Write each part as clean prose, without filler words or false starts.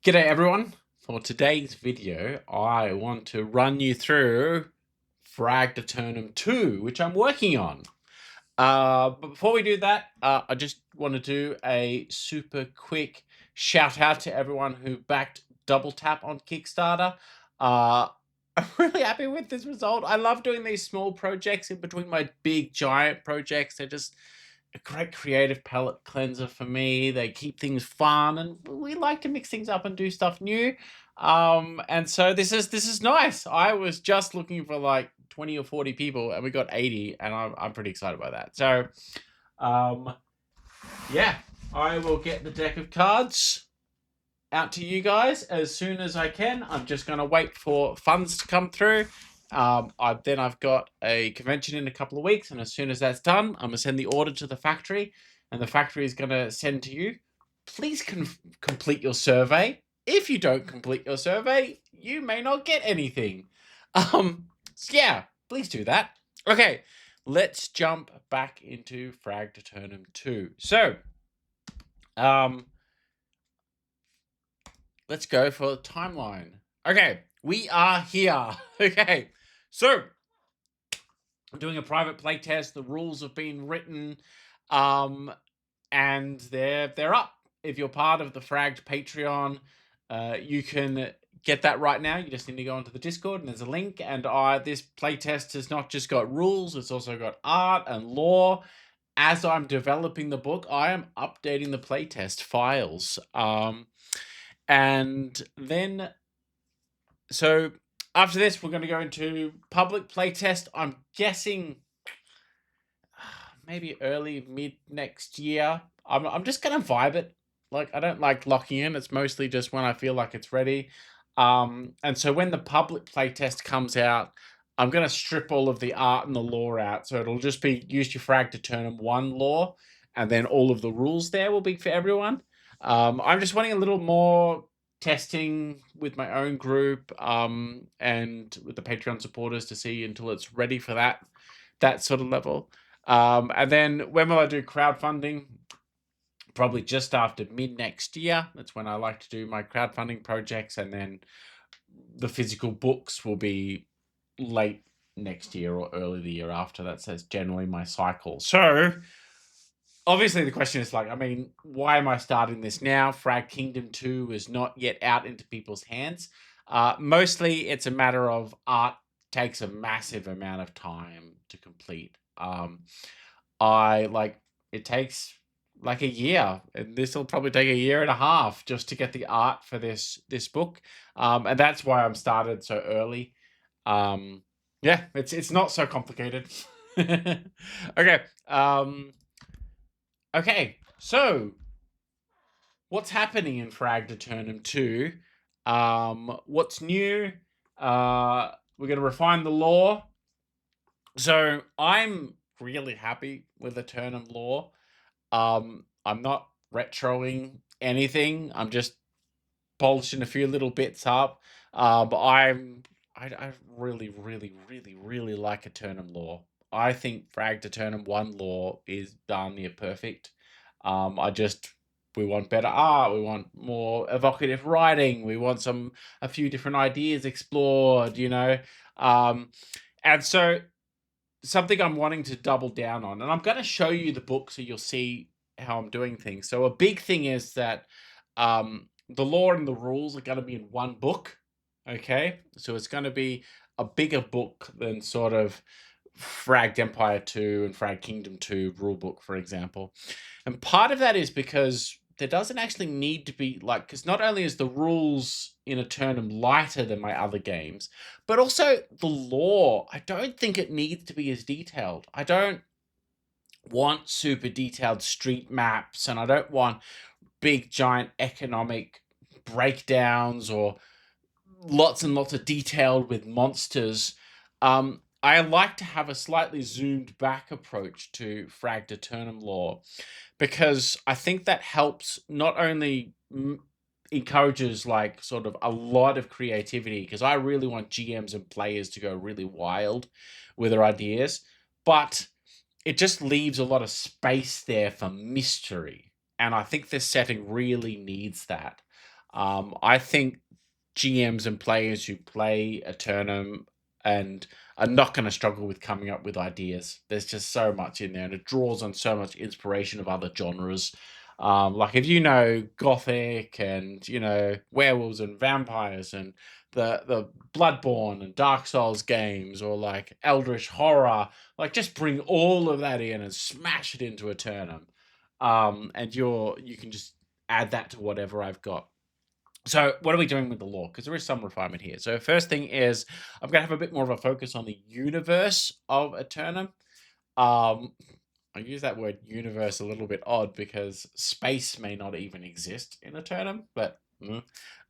G'day everyone. For today's video, I want to run you through Fragged Aeternum 2, which I'm working on. But before we do that, I just want to do a super quick shout out to everyone who backed Double Tap on Kickstarter. I'm really happy with this result. I love doing these small projects in between my big giant projects. They're just a great creative palette cleanser for me. They keep things fun, and we like to mix things up and do stuff new. And so this is nice. I was just looking for like 20 or 40 people, and we got 80, and I'm pretty excited by that. So, um, yeah, I will get the deck of cards out to you guys as soon as I can. I'm just going to wait for funds to come through. I've got a convention in a couple of weeks, and as soon as that's done, I'm going to send the order to the factory, and the factory is going to send to you. Please complete your survey. If you don't complete your survey, you may not get anything. So yeah, please do that. Okay, let's jump back into Fragged Aeternum 2. So, let's go for the timeline. Okay, we are here. Okay, so I'm doing a private playtest. The rules have been written, and they're up. If you're part of the Fragged Patreon, you can get that right now. You just need to go onto the Discord, and there's a link. And this playtest has not just got rules; it's also got art and lore. As I'm developing the book, I am updating the playtest files. And then, so after this, we're going to go into public playtest. I'm guessing maybe early, mid next year. I'm just going to vibe it. Like, I don't like locking in. It's mostly just when I feel like it's ready. And so when the public playtest comes out, I'm going to strip all of the art and the lore out. So it'll just be use your frag to turn them one lore, and then all of the rules there will be for everyone. I'm just wanting a little more testing with my own group and with the Patreon supporters to see until it's ready for that sort of level. And then when will I do crowdfunding? Probably just after mid next year. That's when I like to do my crowdfunding projects, and then the physical books will be late next year or early the year after. That's generally my cycle. So obviously the question is like, I mean, why am I starting this now? Frag Kingdom 2 is not yet out into people's hands. Mostly it's a matter of art takes a massive amount of time to complete. It takes like a year, and this will probably take a year and a half just to get the art for this book. And that's why I'm started so early. Yeah, it's not so complicated. Okay. Okay, so what's happening in Fragged Aeternum 2? What's new? We're going to refine the lore. So I'm really happy with Aeternum lore. I'm not retroing anything. I'm just polishing a few little bits up. But I really, really, really, really like Aeternum lore. I think Fragged Aeternum 1 lore is darn near perfect. We want better art, we want more evocative writing, we want a few different ideas explored, and so something I'm wanting to double down on, and I'm going to show you the book so you'll see how I'm doing things. So a big thing is that the lore and the rules are going to be in one book. Okay, so it's going to be a bigger book than sort of Fragged Empire 2 and Fragged Kingdom 2 rulebook, for example. And part of that is because there doesn't actually need to be because not only is the rules in Aeternum lighter than my other games, but also the lore, I don't think it needs to be as detailed. I don't want super detailed street maps, and I don't want big giant economic breakdowns or lots and lots of detailed with monsters. I like to have a slightly zoomed back approach to Fragged Aeternum lore, because I think that helps not only encourages like sort of a lot of creativity, because I really want GMs and players to go really wild with their ideas, but it just leaves a lot of space there for mystery. and I think this setting really needs that. I think GMs and players who play Aeternum and are not going to struggle with coming up with ideas. There's just so much in there, and it draws on so much inspiration of other genres. Like if you know Gothic and werewolves and vampires and the Bloodborne and Dark Souls games, or like Eldritch horror, like just bring all of that in and smash it into Aeternum, and you can just add that to whatever I've got. So what are we doing with the lore? Because there is some refinement here. So first thing is I'm going to have a bit more of a focus on the universe of Aeternum. Um, I use that word universe a little bit odd because space may not even exist in Aeternum, but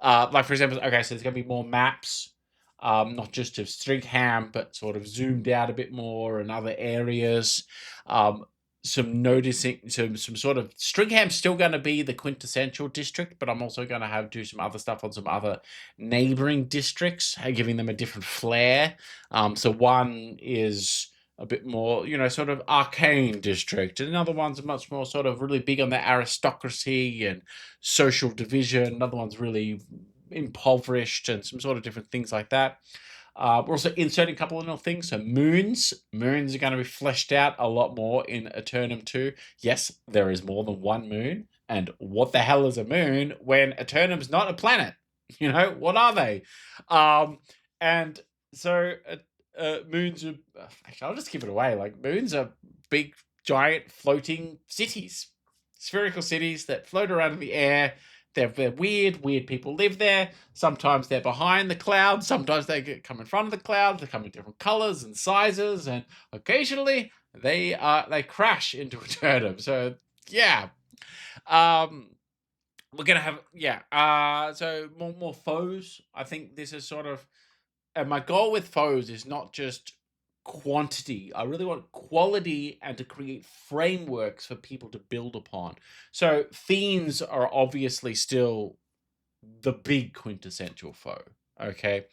like for example, okay, so there's going to be more maps, not just of Strigham, but sort of zoomed out a bit more and other areas. Some sort of Strigham's still going to be the quintessential district, but I'm also going to do some other stuff on some other neighboring districts, giving them a different flair. So one is a bit more, sort of arcane district, and another one's much more sort of really big on the aristocracy and social division. Another one's really impoverished and some sort of different things like that. We're also inserting a couple of little things. So moons are going to be fleshed out a lot more in Aeternum 2. Yes, there is more than one moon. And what the hell is a moon when Eternum's not a planet? What are they? And so moons are... Actually, I'll just give it away. Like, moons are big, giant, floating cities. Spherical cities that float around in the air. They're weird people live there. Sometimes they're behind the clouds. Sometimes they come in front of the clouds. They come in different colors and sizes, and occasionally they crash into Aeternum. So yeah, we're gonna have so more foes. I think this is sort of, and my goal with foes is not just quantity. I really want quality and to create frameworks for people to build upon. So fiends are obviously still the big quintessential foe. Okay.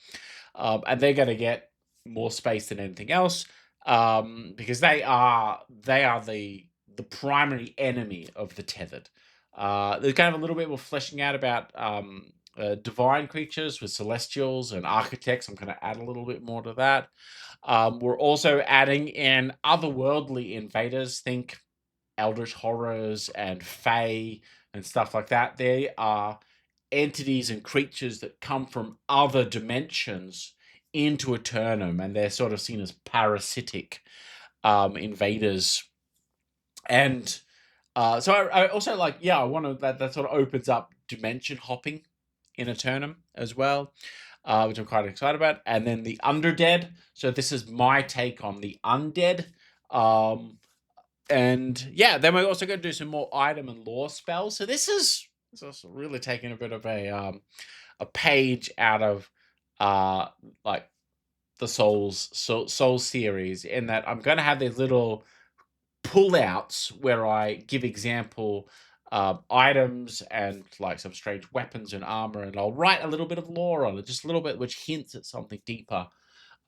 And they're going to get more space than anything else, because they are the primary enemy of the tethered. There's kind of a little bit more fleshing out about divine creatures with celestials and architects. I'm going to add a little bit more to that. We're also adding in otherworldly invaders. Think eldritch horrors and fae and stuff like that. They are entities and creatures that come from other dimensions into Aeternum, and they're sort of seen as parasitic invaders. And so I also like, I want to, that sort of opens up dimension hopping in Aeternum as well, which I'm quite excited about. And then the Underdead. So this is my take on the undead. And yeah, then we're also going to do some more item and lore spells. So this is also really taking a bit of a page out of like the Souls series, in that I'm going to have these little pullouts where I give example items and like some strange weapons and armor, and I'll write a little bit of lore on it, just a little bit, which hints at something deeper.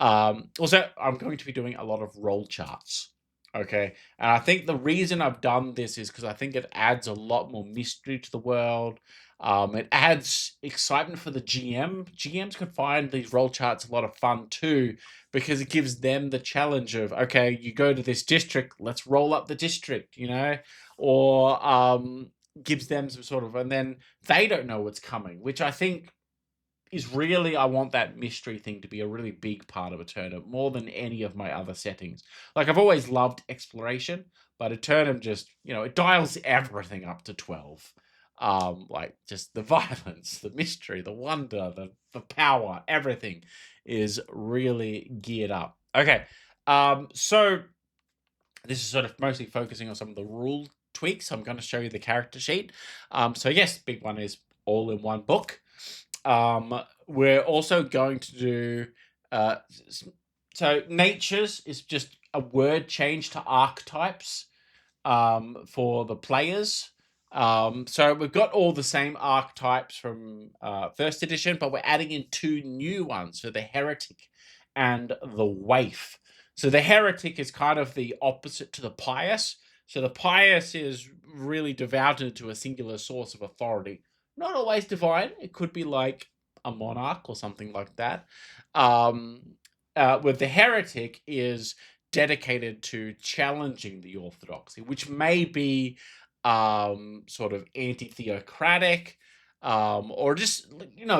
Also, I'm going to be doing a lot of roll charts. Okay, and I think the reason I've done this is because I think it adds a lot more mystery to the world. It adds excitement for the GM. GMs could find these roll charts a lot of fun too, because it gives them the challenge of, okay, you go to this district, let's roll up the district, or gives them some sort of, and then they don't know what's coming, which I think is really, I want that mystery thing to be a really big part of Aeternum, more than any of my other settings. Like, I've always loved exploration, but Aeternum just, it dials everything up to 12. Like, just the violence, the mystery, the wonder, the power, everything is really geared up. Okay, so this is sort of mostly focusing on some of the rule tweaks. I'm going to show you the character sheet. So yes, big one is all in one book. We're also going to do so natures is just a word change to archetypes for the players. So we've got all the same archetypes from first edition, but we're adding in 2 new ones, so the heretic and the waif. So the heretic is kind of the opposite to the pious. So the pious is really devoted into a singular source of authority. Not always divine. It could be like a monarch or something like that. Um, with the heretic is dedicated to challenging the orthodoxy, which may be sort of anti-theocratic, or just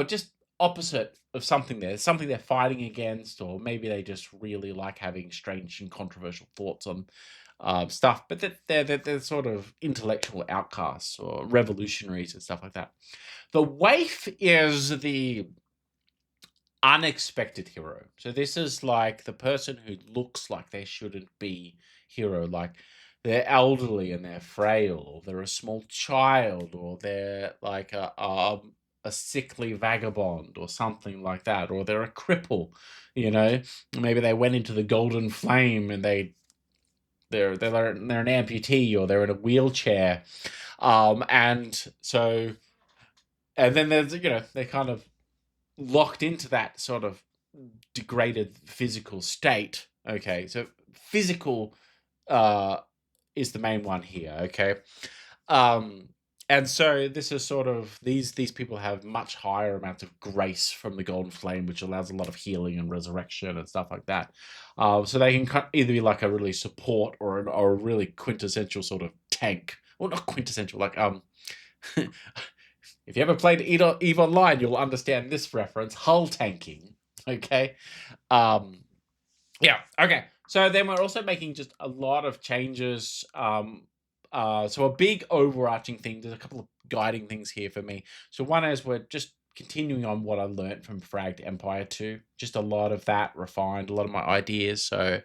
just opposite of something there. Something they're fighting against, or maybe they just really like having strange and controversial thoughts on stuff, but they're sort of intellectual outcasts or revolutionaries and stuff like that. The waif is the unexpected hero. So this is like the person who looks like they shouldn't be hero, like they're elderly and they're frail, or they're a small child, or they're like a sickly vagabond or something like that, or they're a cripple, you know. Maybe they went into the golden flame and they're an amputee, or they're in a wheelchair, and so and then there's they're kind of locked into that sort of degraded physical state. Okay, so physical uh, is the main one here. Okay, um, and so this is sort of these people have much higher amounts of grace from the golden flame, which allows a lot of healing and resurrection and stuff like that. So they can either be like a really support or a really quintessential sort of tank. Well, not quintessential, like if you ever played Eve Online, you'll understand this reference: hull tanking. Okay, yeah, okay. So then we're also making just a lot of changes. So a big overarching thing, there's a couple of guiding things here for me. So one is we're just continuing on what I learned from Fragged Empire 2. Just a lot of that refined, a lot of my ideas. So,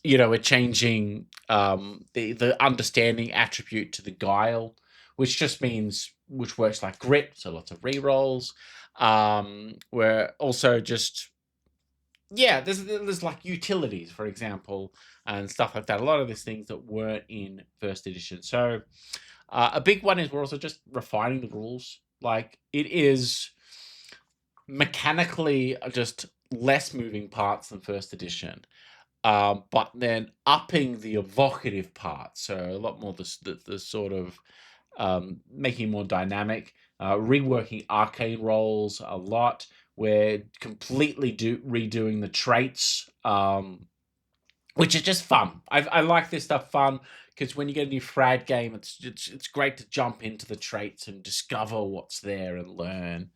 we're changing the understanding attribute to the guile, which just means, which works like grit, so lots of rerolls. We're also just there's like utilities, for example, and stuff like that. A lot of these things that weren't in first edition. So a big one is we're also just refining the rules. Like, it is mechanically just less moving parts than first edition, but then upping the evocative part. So a lot more the sort of making more dynamic, reworking arcane roles a lot. We're completely redoing the traits, which is just fun. I like this stuff fun, because when you get a new Frag game, it's great to jump into the traits and discover what's there and learn.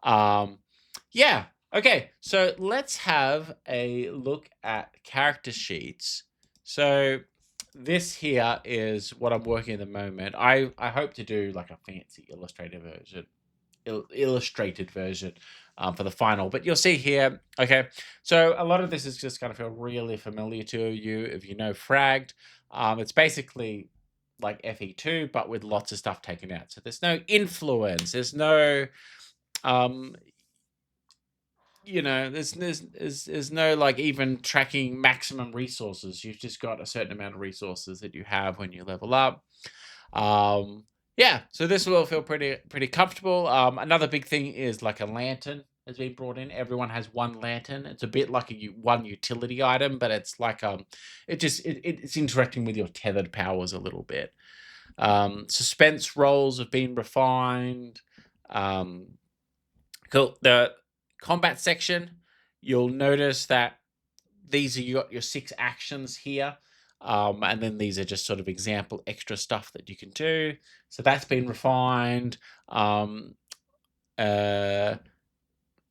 Yeah. Okay, so let's have a look at character sheets. So this here is what I'm working at the moment. I hope to do like a fancy illustrated version for the final, but you'll see here. Okay, so a lot of this is just going to feel really familiar to you if you know Fragged. It's basically like FE2, but with lots of stuff taken out. So there's no influence. There's no there's no like even tracking maximum resources. You've just got a certain amount of resources that you have when you level up. Yeah, so this will feel pretty comfortable. Another big thing is like a lantern has been brought in. Everyone has one lantern. It's a bit like one utility item, but it's like it's interacting with your tethered powers a little bit. Suspense roles have been refined. Cool. The combat section, you'll notice that these are your 6 actions here, and then these are just sort of example extra stuff that you can do. So that's been refined.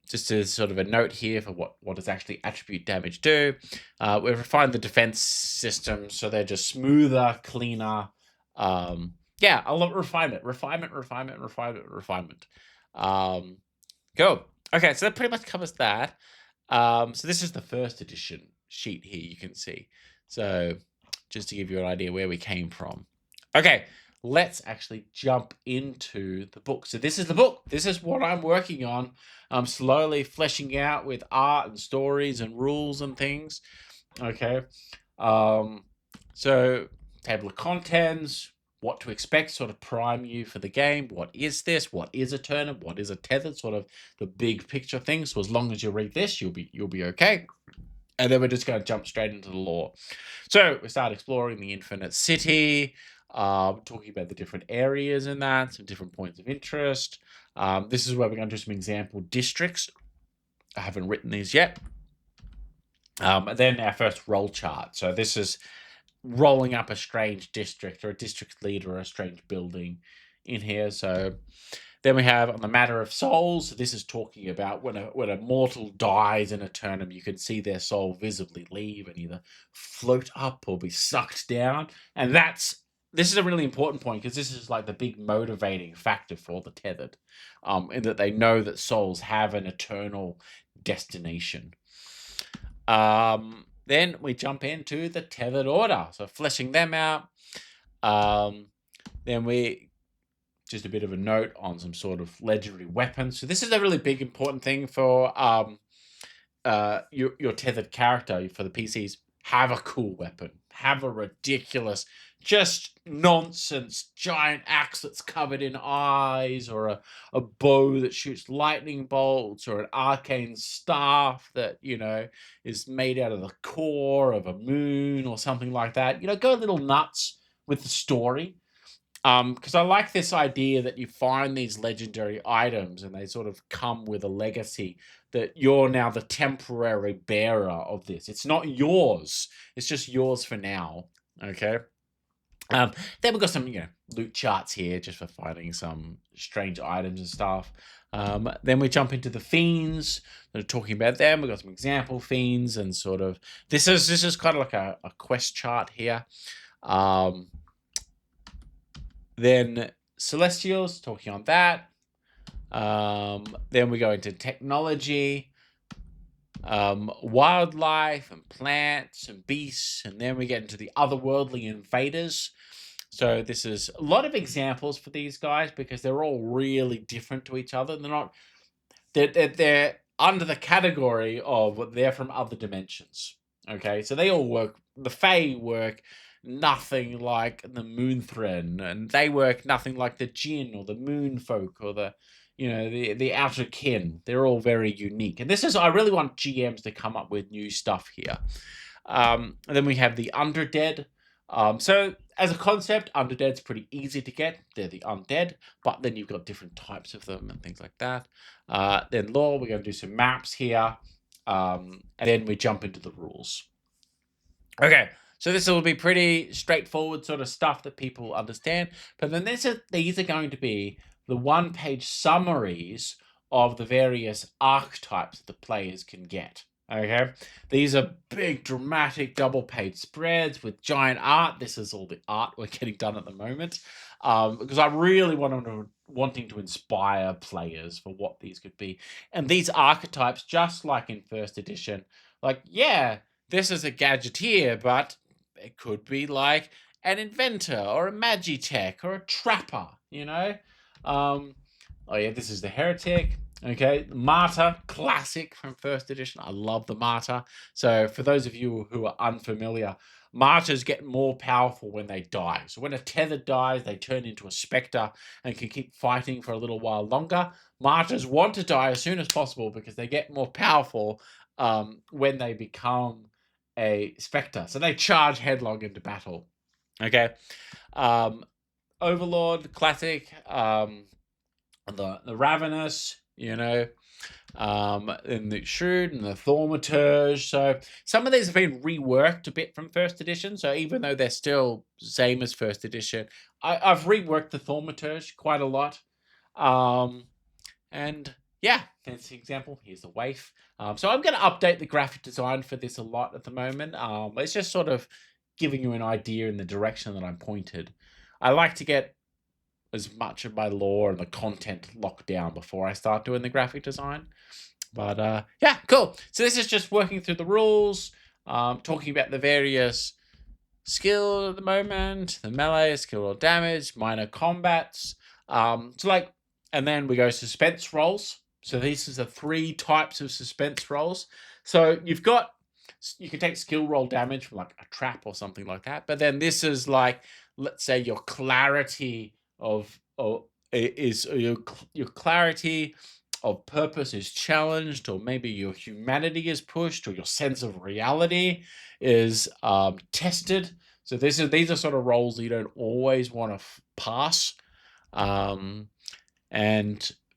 Just as sort of a note here for what does actually attribute damage do. We've refined the defense system, so they're just smoother, cleaner. Yeah, a lot of refinement. Cool. Okay, so that pretty much covers that. So this is the first edition sheet here, you can see. So just to give you an idea where we came from. Okay, let's actually jump into the book. So this is the book. This is what I'm working on. I'm slowly fleshing out with art and stories and rules and things. Okay. So table of contents, what to expect, sort of prime you for the game. What is this? What is Aeternum? What is a tethered? Sort of the big picture thing. So as long as you read this, you'll be okay. And then we're just going to jump straight into the lore. So we start exploring the Infinite City, talking about the different areas in that, some different points of interest. This is where we're going to do some example districts. I haven't written these yet. And then our first roll chart. So this is rolling up a strange district or a district leader or a strange building in here. So then we have on the matter of souls. This is talking about when a mortal dies in Aeternum, you can see their soul visibly leave and either float up or be sucked down. And this is a really important point because this is like the big motivating factor for the tethered, in that they know that souls have an eternal destination. Then we jump into the tethered order, so fleshing them out. Then we just a bit of a note on some sort of legendary weapons. So this is a really big important thing for your tethered character for the PCs. Have a cool weapon. Have a ridiculous, just nonsense giant axe that's covered in eyes, or a bow that shoots lightning bolts, or an arcane staff that, is made out of the core of a moon or something like that. Go a little nuts with the story. Because I like this idea that you find these legendary items and they sort of come with a legacy, that you're now the temporary bearer of this. It's not yours. It's just yours for now. Okay. Then we've got some, loot charts here just for finding some strange items and stuff. Then we jump into the fiends. They're talking about them. We've got some example fiends and sort of this is kind of like a quest chart here. Then Celestials, talking on that. Then we go into technology, wildlife and plants and beasts, and then we get into the otherworldly invaders. So this is a lot of examples for these guys because they're all really different to each other. They're under the category of they're from other dimensions. Okay, so they all work. The Fae work nothing like the Moonthrin, and they work nothing like the Jinn or the Moonfolk or the Outer Kin. They're all very unique, and I really want GMs to come up with new stuff here. And then we have the Underdead. So as a concept, Underdead's pretty easy to get. They're the undead, but then you've got different types of them and things like that. Then lore, we're going to do some maps here, and then we jump into the rules. Okay, so this will be pretty straightforward sort of stuff that people understand. But then these are going to be the one-page summaries of the various archetypes that the players can get. Okay, these are big, dramatic, double-page spreads with giant art. This is all the art we're getting done at the moment, because I really wanting to inspire players for what these could be. And these archetypes, just like in first edition, this is a gadgeteer, but it could be like an inventor or a magitech or a trapper, this is the heretic. Okay, Martyr, classic from first edition. I love the Martyr. So for those of you who are unfamiliar, Martyrs get more powerful when they die. So when a tethered dies, they turn into a spectre and can keep fighting for a little while longer. Martyrs want to die as soon as possible because they get more powerful when they become a spectre. So they charge headlong into battle. Okay. Overlord, classic. The Ravenous, and the Shrewd and the Thaumaturge. So some of these have been reworked a bit from first edition. So even though they're still same as first edition, I've reworked the Thaumaturge quite a lot. And yeah, that's the example. Here's the waif. So I'm going to update the graphic design for this a lot at the moment. It's just sort of giving you an idea in the direction that I'm pointed. I like to get as much of my lore and the content locked down before I start doing the graphic design. But yeah, cool. So this is just working through the rules, talking about the various skill at the moment, the melee, skill or damage, minor combats. And then we go suspense rolls. So these are the 3 types of suspense rolls. So you can take skill roll damage from like a trap or something like that. But then this is like, let's say your clarity of purpose is challenged, or maybe your humanity is pushed, or your sense of reality is tested. So these are sort of roles that you don't always want to pass. And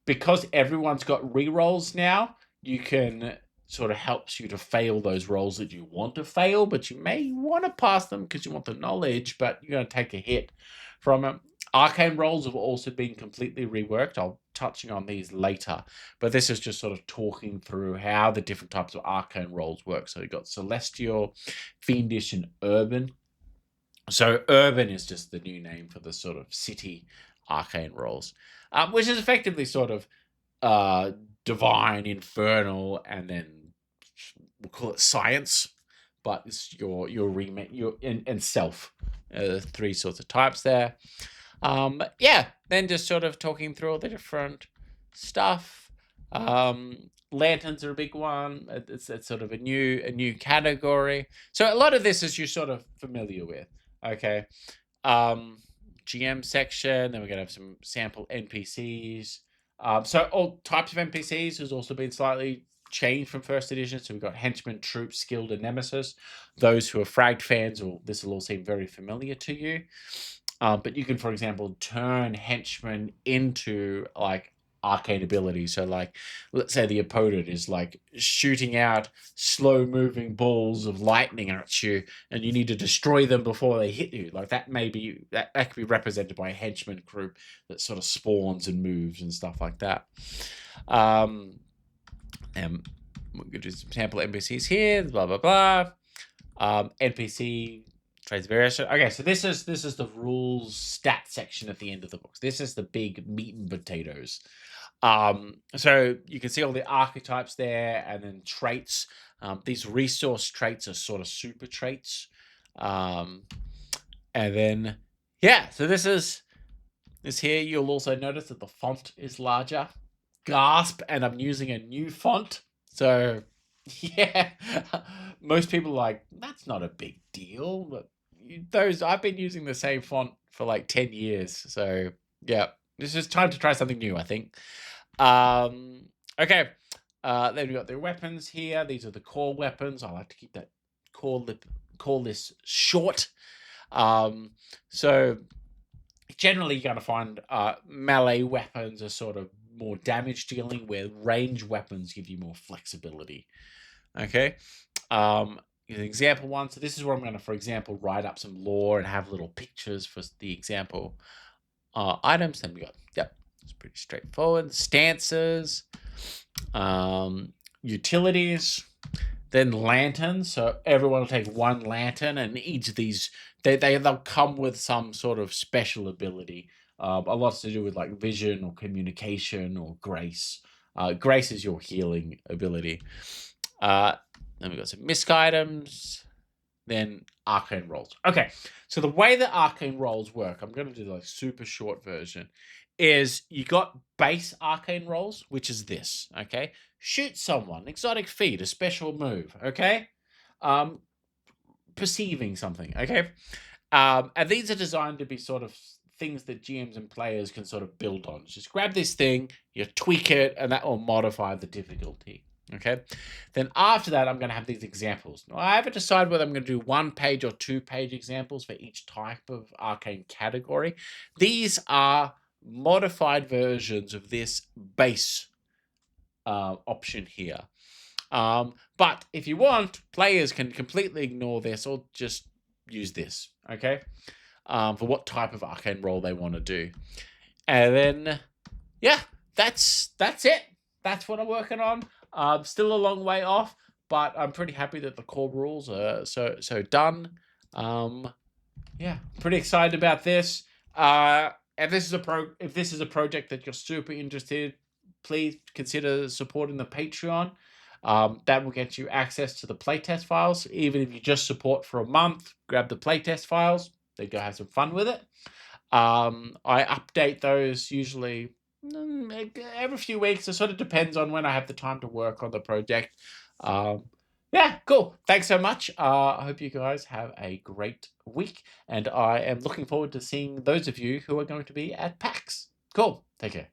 because everyone's got rerolls now, you can sort of helps you to fail those roles that you want to fail, but you may want to pass them because you want the knowledge, but you're going to take a hit from it. Arcane roles have also been completely reworked. I'll touching on these later, but this is just sort of talking through how the different types of arcane roles work. So you've got celestial, fiendish, and urban. So urban is just the new name for the sort of city arcane roles, which is effectively sort of divine, infernal, and then we'll call it science, but it's your remit, and self. Three sorts of types there. Yeah, then just sort of talking through all the different stuff. Lanterns are a big one. It's sort of a new category. So a lot of this is you're sort of familiar with. Okay. GM section. Then we're gonna have some sample NPCs. So all types of NPCs has also been slightly changed from first edition. So we've got henchmen, troops, skilled, and nemesis. Those who are Fragged fans, this will all seem very familiar to you. But you can, for example, turn henchmen into like arcane abilities. So like, let's say the opponent is like shooting out slow moving balls of lightning at you, and you need to destroy them before they hit you. Like that could be represented by a henchman group that sort of spawns and moves and stuff like that. And we're going to do some sample NPCs here, blah, blah, blah. NPC trades variation. Okay, so this is the rules stat section at the end of the book. This is the big meat and potatoes. So you can see all the archetypes there, and then traits. These resource traits are sort of super traits. And then, yeah, so this here. You'll also notice that the font is larger. Gasp, and I'm using a new font. So, yeah, most people are like, that's not a big deal. But I've been using the same font for like 10 years. So, yeah, it's just time to try something new, I think. Okay. Then we've got the weapons here. These are the core weapons. I like to keep that core list short. So generally you're going to find melee weapons are sort of more damage dealing, where range weapons give you more flexibility. Okay. An example one. So this is where I'm going to, for example, write up some lore and have little pictures for the example items. Then we got, yep, it's pretty straightforward. Stances, utilities, then lanterns. So everyone will take one lantern, and each of these they'll come with some sort of special ability. A lot to do with like vision or communication or grace. Grace is your healing ability. Then we've got some misc items, then arcane rolls. Okay, so the way that arcane rolls work, I'm going to do like super short version, is you got base arcane rolls, which is this, okay? Shoot someone, exotic feat, a special move, okay? Perceiving something, okay? And these are designed to be sort of things that GMs and players can sort of build on. Just grab this thing, you tweak it, and that will modify the difficulty. Okay. Then after that, I'm going to have these examples. Now, I haven't decided whether I'm going to do 1-page or 2-page examples for each type of arcane category. These are modified versions of this base option here. But if you want, players can completely ignore this or just use this, okay? For what type of arcane role they want to do. And then, yeah, that's it. That's what I'm working on. Still a long way off, but I'm pretty happy that the core rules are so done. Yeah, pretty excited about this. If this is a project that you're super interested, please consider supporting the Patreon. That will get you access to the playtest files. Even if you just support for a month, grab the playtest files. Then go have some fun with it. I update those usually every few weeks. It sort of depends on when I have the time to work on the project. Yeah, cool. Thanks so much. I hope you guys have a great week, and I am looking forward to seeing those of you who are going to be at PAX. Cool. Take care.